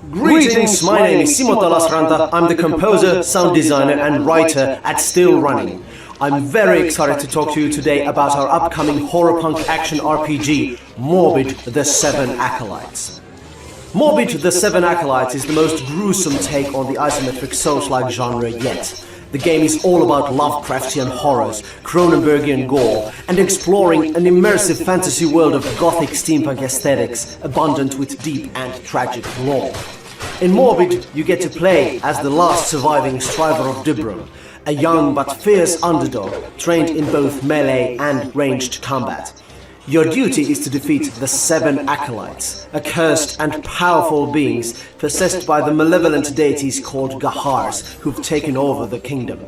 Greetings, my name is Simo Talasranta. I'm the composer, sound designer and writer at Still Running. I'm very excited to talk to you today about our upcoming horror punk action RPG, Morbid, the Seven Acolytes. Morbid, the Seven Acolytes is the most gruesome take on the isometric Souls-like genre yet. The game is all about Lovecraftian horrors, Cronenbergian gore, and exploring an immersive fantasy world of gothic steampunk aesthetics, abundant with deep and tragic lore. In Morbid, you get to play as the last surviving striver of Dubron, a young but fierce underdog trained in both melee and ranged combat. Your duty is to defeat the Seven Acolytes, accursed and powerful beings possessed by the malevolent deities called Gahars, who've taken over the kingdom.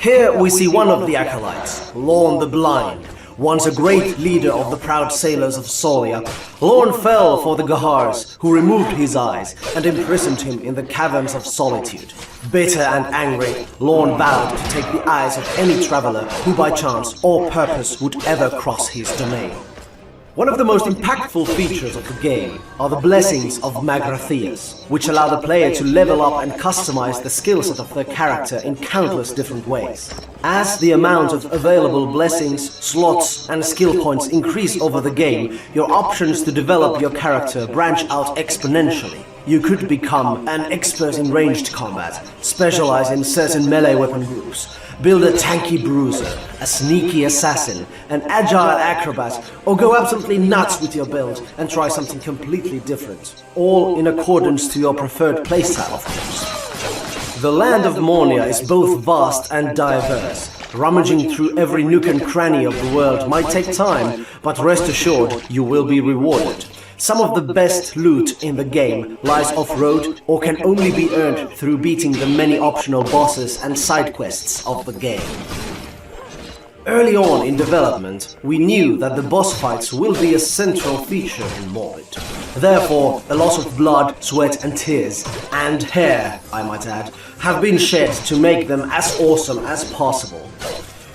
Here we see one of the Acolytes, Lorn the Blind. Once a great leader of the proud sailors of Solia, Lorn fell for the Gahars, who removed his eyes and imprisoned him in the caverns of solitude. Bitter and angry, Lorn vowed to take the eyes of any traveler who by chance or purpose would ever cross his domain. One of the most impactful features of the game are the blessings of Magratheas, which allow the player to level up and customize the skill set of their character in countless different ways. As the amount of available blessings, slots and skill points increase over the game, your options to develop your character branch out exponentially. You could become an expert in ranged combat, specialize in certain melee weapon groups, build a tanky bruiser, a sneaky assassin, an agile acrobat, or go absolutely nuts with your build and try something completely different, all in accordance to your preferred playstyle, of course. The land of Mornia is both vast and diverse. Rummaging through every nook and cranny of the world might take time, but rest assured you will be rewarded. Some of the best loot in the game lies off-road or can only be earned through beating the many optional bosses and side quests of the game. Early on in development, we knew that the boss fights will be a central feature in Morbid. Therefore, a lot of blood, sweat and tears, and hair, I might add, have been shed to make them as awesome as possible.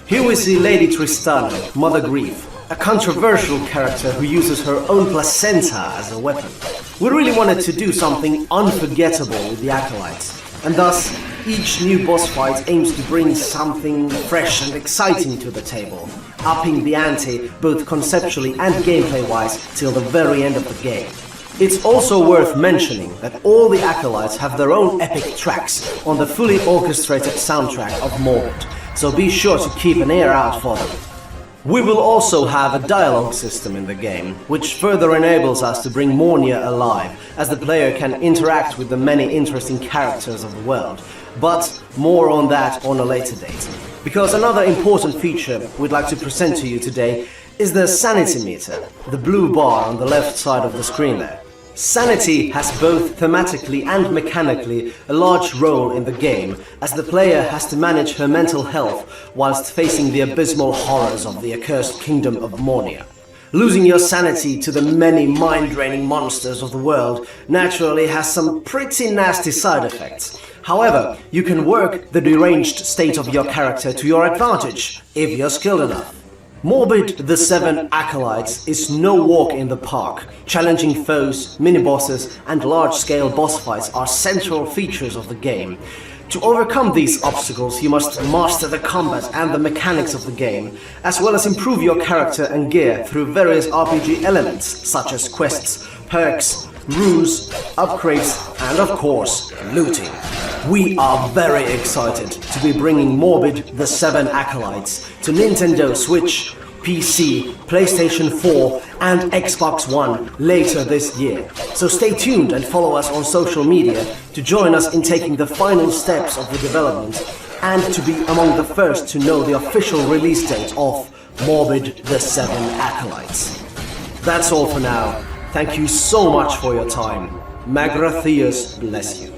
Here we see Lady Tristana, Mother Grief, a controversial character who uses her own placenta as a weapon. We really wanted to do something unforgettable with the Acolytes, and thus each new boss fight aims to bring something fresh and exciting to the table, upping the ante both conceptually and gameplay-wise till the very end of the game. It's also worth mentioning that all the Acolytes have their own epic tracks on the fully orchestrated soundtrack of Morbid, so be sure to keep an ear out for them. We will also have a dialogue system in the game, which further enables us to bring Mornia alive, as the player can interact with the many interesting characters of the world. But more on that on a later date. Because another important feature we'd like to present to you today is the sanity meter, the blue bar on the left side of the screen there. Sanity has both thematically and mechanically a large role in the game, as the player has to manage her mental health whilst facing the abysmal horrors of the accursed kingdom of Mornia. Losing your sanity to the many mind-draining monsters of the world naturally has some pretty nasty side effects. However, you can work the deranged state of your character to your advantage, if you're skilled enough. Morbid, the Seven Acolytes is no walk in the park. Challenging foes, mini-bosses and large-scale boss fights are central features of the game. To overcome these obstacles, you must master the combat and the mechanics of the game, as well as improve your character and gear through various RPG elements, such as quests, perks, runes, upgrades, and of course, looting. We are very excited to be bringing Morbid, the Seven Acolytes to Nintendo Switch, PC, PlayStation 4 and Xbox One later this year. So stay tuned and follow us on social media to join us in taking the final steps of the development and to be among the first to know the official release date of Morbid, the Seven Acolytes. That's all for now. Thank you so much for your time. Magratheas bless you.